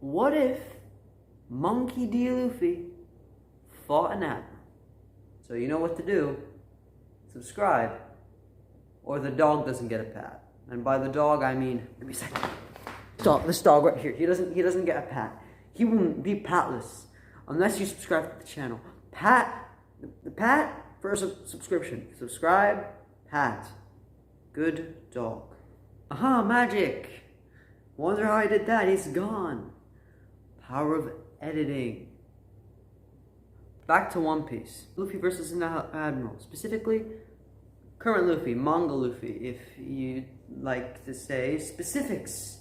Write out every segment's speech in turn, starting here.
What if Monkey D. Luffy fought an admiral? So you know what to do. Subscribe, or the dog doesn't get a pat. And by the dog, I mean, give me a second. This dog right here. He doesn't get a pat. He won't be patless unless you subscribe to the channel. The pat for a subscription. Subscribe, pat. Good dog. Aha, magic. Wonder how I did that. He's gone. Power of editing. Back to One Piece. Luffy versus an admiral. Specifically, current Luffy, manga Luffy, if you like to say specifics.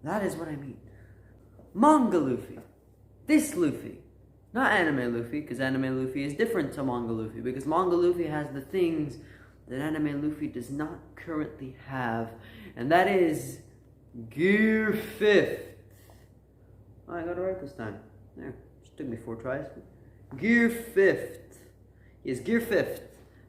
That is what I mean. Manga Luffy. This Luffy. Not anime Luffy, because anime Luffy is different to manga Luffy, because manga Luffy has the things that anime Luffy does not currently have, and that is Gear 5th. Oh, I got it right this time. There, just took me 4 tries. Gear 5th. He is Gear 5th.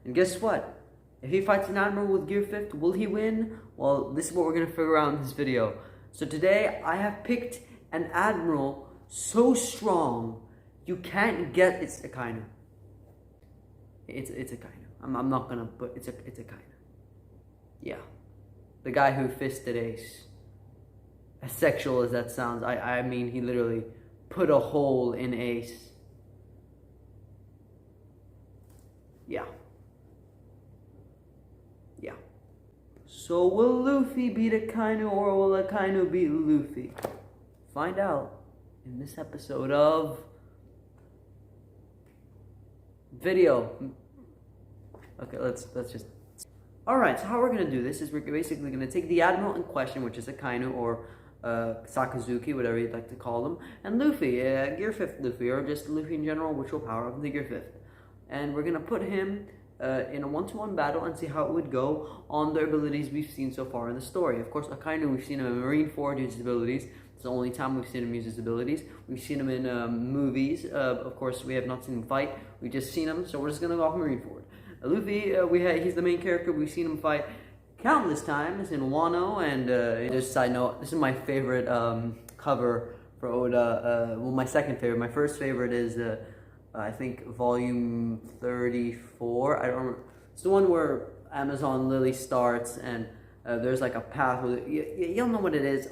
And guess what? If he fights an admiral with Gear 5th, will he win? Well, this is what we're going to figure out in this video. So today, I have picked an admiral so strong, you can't get it's Akainu. It's Akainu. I'm not gonna, but it's Akainu. Yeah. The guy who fisted Ace. As sexual as that sounds, I mean, he literally put a hole in Ace. Yeah. Yeah. So will Luffy beat Akainu, or will Akainu beat Luffy? Find out in this episode of video. Okay, let's just. Alright, so how we're gonna do this is we're basically gonna take the admiral in question, which is Akainu, or Sakazuki, whatever you'd like to call them, and Luffy, Gear 5th Luffy, or just Luffy in general, which will power up the Gear 5th. And we're gonna put him in a 1-to-1 battle and see how it would go on the abilities we've seen so far in the story. Of course, Akainu, we've seen him in Marineford use his abilities. It's the only time we've seen him use his abilities. We've seen him in movies. Of course, we have not seen him fight. We've just seen him, so we're just going to go off Marineford. Luffy, he's the main character. We've seen him fight countless times in Wano. And just a side note, this is my favorite cover for Oda. Well, my second favorite. My first favorite is, I think, volume 34. I don't remember. It's the one where Amazon Lily starts and there's like a path. You'll know what it is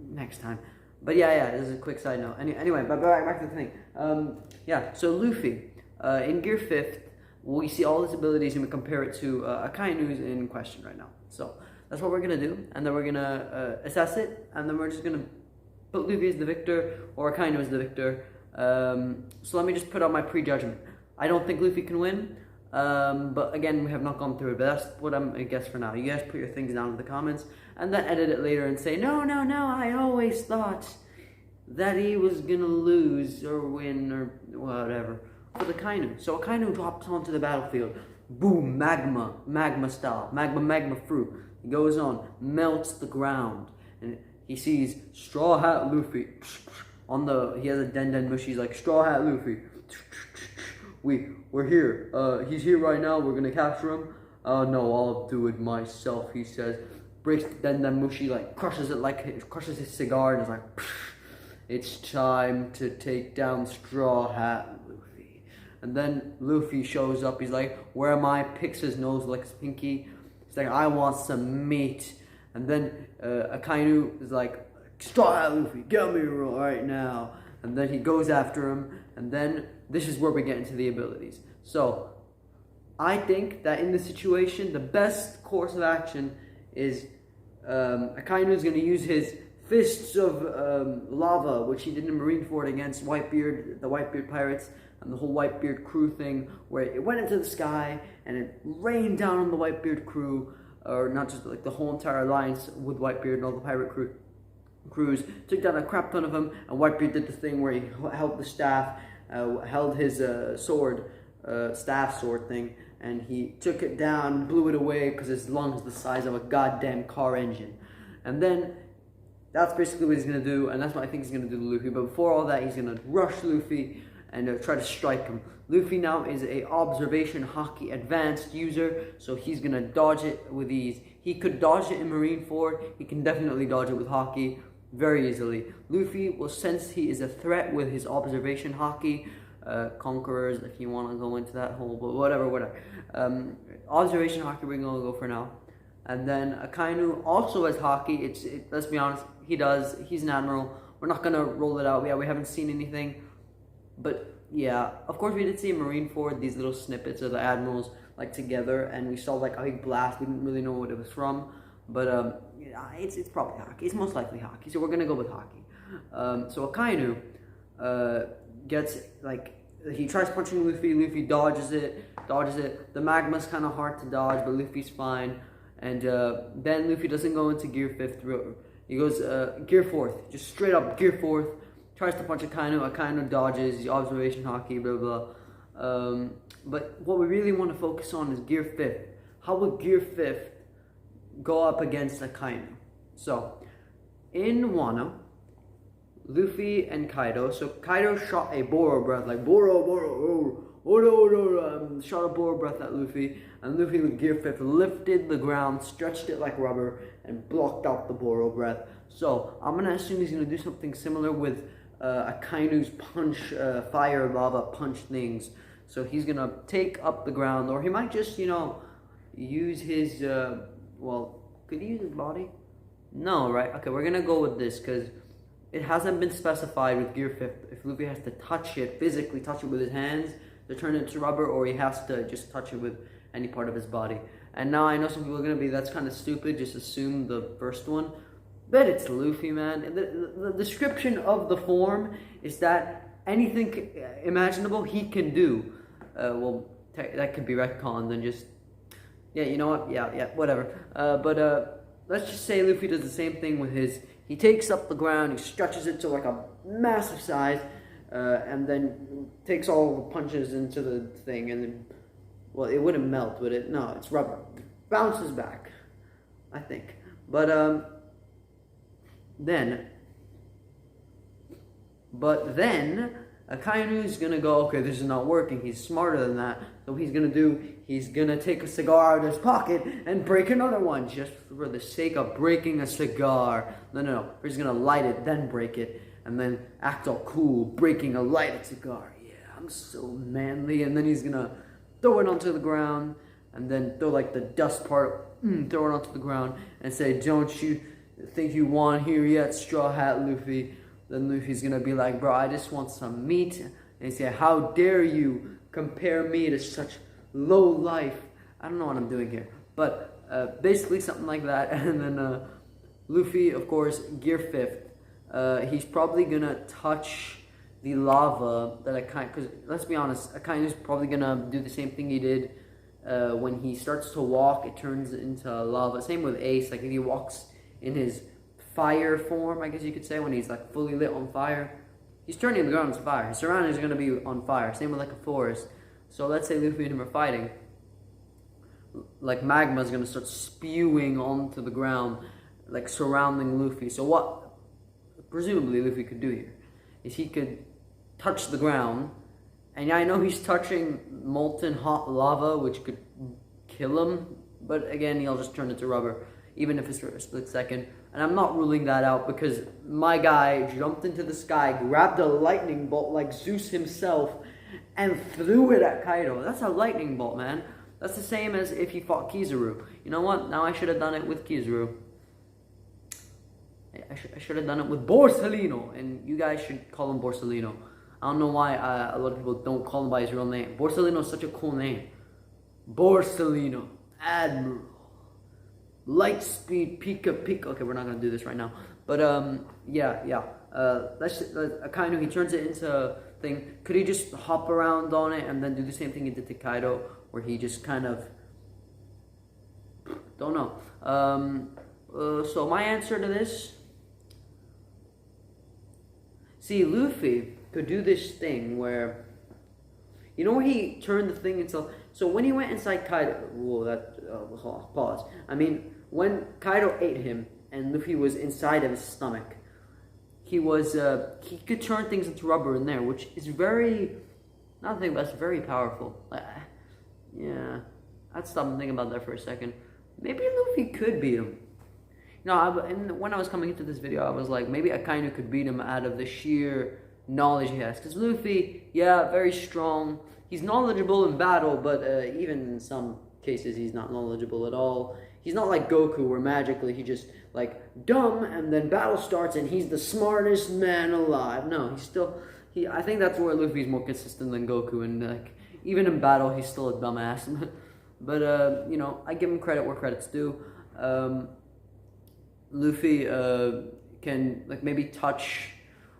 next time. But yeah, this is a quick side note. Anyway, but back to the thing. Yeah, so Luffy, in Gear 5th, we see all his abilities and we compare it to Akainu's in question right now. So that's what we're going to do. And then we're going to assess it. And then we're just going to put Luffy as the victor or Akainu as the victor. So let me just put out my prejudgment. I don't think Luffy can win. But again, we have not gone through it. But that's what I'm going to guess for now. You guys put your things down in the comments. And then edit it later and say, no, I always thought that he was gonna lose or win or whatever. For the Akainu. So Akainu drops onto the battlefield. Boom, magma style. Magma fruit. He goes on, melts the ground. And he sees Straw Hat Luffy. He has a Den Mushi, he's like, Straw Hat Luffy. We're here. He's here right now, we're gonna capture him. No, I'll do it myself, he says. Breaks Den Mushi, crushes his cigar, and is like, it's time to take down Straw Hat Luffy. And then Luffy shows up, he's like, where am I? Picks his nose like his pinky. He's like, I want some meat. And then Akainu is like, Straw Hat Luffy, get me right now. And then he goes after him, and then this is where we get into the abilities. So, I think that in this situation, the best course of action is Akainu is going to use his fists of lava, which he did in Marineford against the Whitebeard pirates, and the whole Whitebeard crew thing, where it went into the sky and it rained down on the Whitebeard crew, or not just like the whole entire alliance with Whitebeard and all the pirate crews, took down a crap ton of them, and Whitebeard did the thing where he held the staff, held his staff sword thing, and he took it down, blew it away because his lungs the size of a goddamn car engine. And then that's basically what he's going to do, and that's what I think he's going to do to Luffy. But before all that, he's going to rush Luffy and try to strike him. Luffy now is a observation haki advanced user, so he's going to dodge it with ease. He could dodge it in Marineford, he can definitely dodge it with haki. very easily. Luffy will sense he is a threat with his observation haki. Conquerors, if you want to go into that whole, but whatever. Observation haki we're gonna go for now. And then Akainu also has haki. Let's be honest, he's an admiral. We're not gonna roll it out. Yeah, we haven't seen anything, but yeah, of course we did see a Marineford, these little snippets of the admirals like together, and we saw like a big blast. We didn't really know what it was from, but yeah, it's probably haki. It's most likely haki, so we're gonna go with haki. So Akainu gets like, he tries punching Luffy. Luffy dodges it. The magma's kind of hard to dodge, but Luffy's fine. And then Luffy doesn't go into gear 5th. He goes gear 4th, just straight up gear 4th. Tries to punch Akainu. Akainu dodges. The observation haki, blah blah. But what we really want to focus on is gear 5th. How would gear 5th go up against Akainu? So in Wano, Luffy and Kaido. So Kaido shot a Boro breath, like shot a Boro breath at Luffy, and Luffy with gear 5th lifted the ground, stretched it like rubber, and blocked out the Boro breath. So I'm gonna assume he's gonna do something similar with Akainu's punch, fire lava punch things. So he's gonna take up the ground, or he might just, use his well, could he use his body? No, right? Okay, we're gonna go with this because it hasn't been specified with gear 5th if Luffy has to touch it, physically touch it with his hands to turn it into rubber, or he has to just touch it with any part of his body. And now I know some people are gonna be, that's kind of stupid, just assume the first one. But it's Luffy, man. The description of the form is that anything imaginable he can do. Well, that could be retconned and just, yeah, you know what? Yeah, whatever. But let's just say Luffy does the same thing with his. He takes up the ground, he stretches it to like a massive size, and then takes all the punches into the thing, and then, well, it wouldn't melt, would it? No, it's rubber. It bounces back, I think. But then Akainu's gonna go, okay, this is not working. He's smarter than that. So what he's gonna take a cigar out of his pocket and break another one, just for the sake of breaking a cigar. No. He's gonna light it, then break it, and then act all cool, breaking a lighted cigar. Yeah, I'm so manly. And then he's gonna throw it onto the ground, and then throw like the dust part, throw it onto the ground, and say, don't you think you won here yet, Straw Hat Luffy? Then Luffy's gonna be like, bro, I just want some meat. And he's say, how dare you compare me to such low life? I don't know what I'm doing here, but basically something like that. And then Luffy, of course, gear 5th. He's probably gonna touch the lava that Akainu, because let's be honest, Akainu's probably gonna do the same thing he did when he starts to walk. It turns into lava. Same with Ace. Like if he walks in his fire form, I guess you could say, when he's like fully lit on fire, he's turning the ground into fire. His surroundings are going to be on fire. Same with like a forest. So let's say Luffy and him are fighting, like magma is going to start spewing onto the ground, like surrounding Luffy. So what presumably Luffy could do here is he could touch the ground, and I know he's touching molten hot lava, which could kill him, but again, he'll just turn into rubber, even if it's for a split second. And I'm not ruling that out, because my guy jumped into the sky, grabbed a lightning bolt like Zeus himself, and threw it at Kaido. That's a lightning bolt, man. That's the same as if he fought Kizaru. You know what? Now I should have done it with Kizaru. I should have done it with Borsalino, and you guys should call him Borsalino. I don't know why a lot of people don't call him by his real name. Borsalino is such a cool name. Borsalino, Admiral. Lightspeed, Pika. Okay, we're not gonna do this right now. But yeah. Akainu, he turns it into a thing. Could he just hop around on it and then do the same thing he did to Kaido, where he just kind of, don't know. So my answer to this, see, Luffy could do this thing where, you know, where he turned the thing into. So when he went inside Kaido, whoa, that pause. I mean, when Kaido ate him and Luffy was inside of his stomach, he could turn things into rubber in there, which is very, not think that's very powerful. Yeah, I'd stop and think about that for a second. Maybe Luffy could beat him. And when I was coming into this video, I was like, maybe Akainu could beat him out of the sheer knowledge he has. Because Luffy, yeah, very strong. He's knowledgeable in battle, but even in some cases, he's not knowledgeable at all. He's not like Goku, where magically he just, like, dumb, and then battle starts, and he's the smartest man alive. No, he's still... I think that's where Luffy's more consistent than Goku, and, like, even in battle, he's still a dumbass. But, you know, I give him credit where credit's due. Luffy can, like, maybe touch...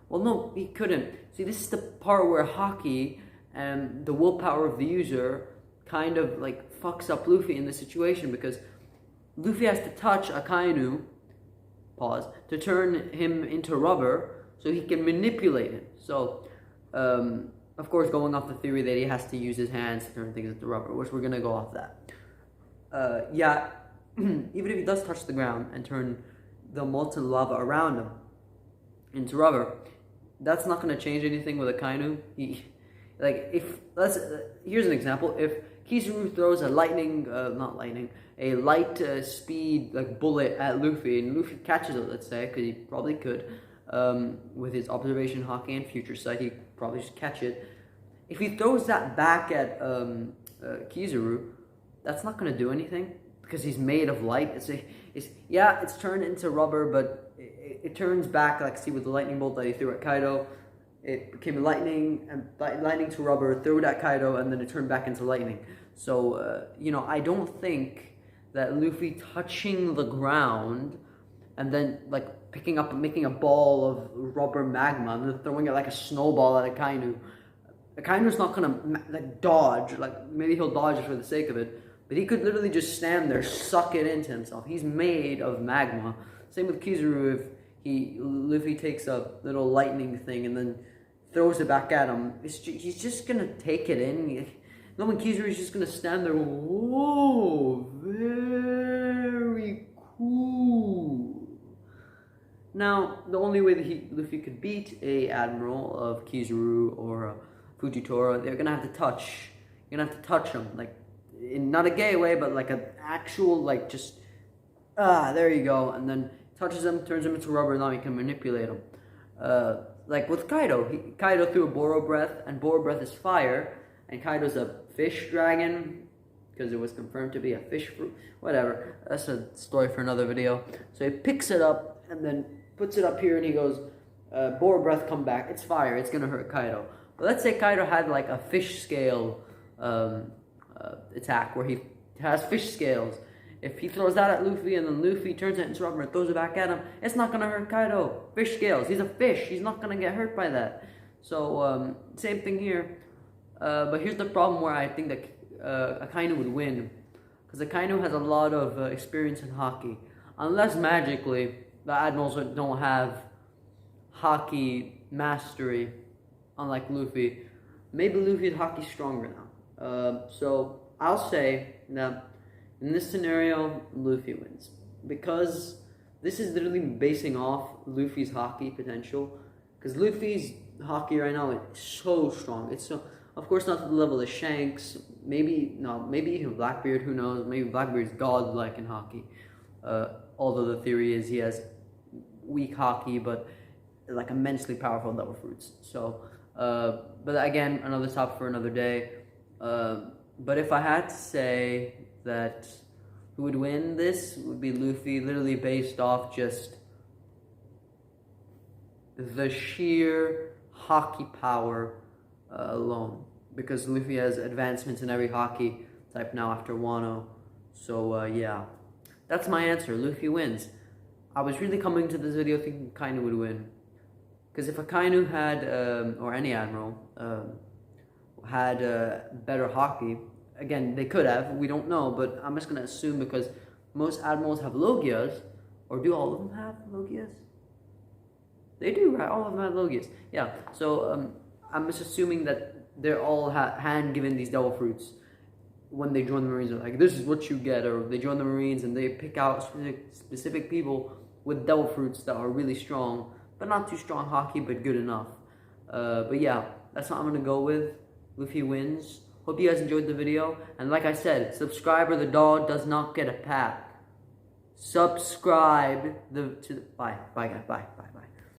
Well, no, he couldn't. See, this is the part where Haki and the willpower of the user kind of, like, fucks up Luffy in this situation, because Luffy has to touch Akainu, pause, to turn him into rubber so he can manipulate him. So, of course, going off the theory that he has to use his hands to turn things into rubber, which we're going to go off that. Yeah, even if he does touch the ground and turn the molten lava around him into rubber, that's not going to change anything with Akainu. Here's an example. If Kizaru throws a a light speed like bullet at Luffy, and Luffy catches it, let's say, because he probably could, with his observation Haki and future sight, he probably just catch it. If he throws that back at Kizaru, that's not going to do anything, because he's made of light. It's turned into rubber, but it turns back, like, see, with the lightning bolt that he threw at Kaido, it became lightning, and lightning to rubber, threw it at Kaido, and then it turned back into lightning. So, you know, I don't think that Luffy touching the ground and then, like, picking up and making a ball of rubber magma and then throwing it like a snowball at Akainu's not gonna, like, dodge. Like, maybe he'll dodge for the sake of it, but he could literally just stand there, suck it into himself. He's made of magma. Same with Kizaru. If Luffy takes a little lightning thing and then throws it back at him, he's just gonna take it in. Knowing Kizaru is just gonna stand there. Whoa, very cool. Now, the only way that Luffy could beat a Admiral of Kizaru or Fujitora, they're gonna have to touch. You're gonna have to touch him, like, in not a gay way, but like an actual, like, just there you go, and then touches him, turns him into rubber, and now he can manipulate him. Like with Kaido, Kaido threw a Boro Breath, and Boro Breath is fire, and Kaido's a fish dragon, because it was confirmed to be a fish fruit, whatever, that's a story for another video. So he picks it up, and then puts it up here, and he goes, Boro Breath, come back, it's fire, it's gonna hurt Kaido. But let's say Kaido had like a fish scale attack, where he has fish scales. If he throws that at Luffy and then Luffy turns it into rubber and throws it back at him, it's not going to hurt Kaido. Fish scales. He's a fish. He's not going to get hurt by that. So, same thing here. But here's the problem where I think that Akainu would win. Because Akainu has a lot of experience in Haki. Unless magically the Admirals don't have Haki mastery, unlike Luffy. Maybe Luffy's Haki's stronger now. So, I'll say that in this scenario, Luffy wins. Because this is literally basing off Luffy's Haki potential. Because Luffy's Haki right now is so strong. It's so, of course, not to the level of Shanks. Maybe even Blackbeard, who knows? Maybe Blackbeard's godlike in Haki. Although the theory is he has weak Haki, but like immensely powerful devil fruits. So, but again, another topic for another day. But if I had to say that who would win this, would be Luffy, literally based off just the sheer Haki power alone. Because Luffy has advancements in every Haki type now after Wano. So yeah, that's my answer. Luffy wins. I was really coming to this video thinking Akainu would win. Because if Akainu had, or any Admiral, had better Haki, again, they could have, we don't know, but I'm just going to assume because most Admirals have Logias, or do all of them have Logias? They do, right? All of them have Logias. Yeah, so I'm just assuming that they're all hand-given these devil fruits when they join the Marines. They're like, this is what you get, or they join the Marines and they pick out specific people with devil fruits that are really strong, but not too strong Haki, but good enough. But yeah, that's what I'm going to go with. Luffy wins. Hope you guys enjoyed the video. And like I said, subscriber the dog does not get a pat. subscribe. Bye, guys. Bye.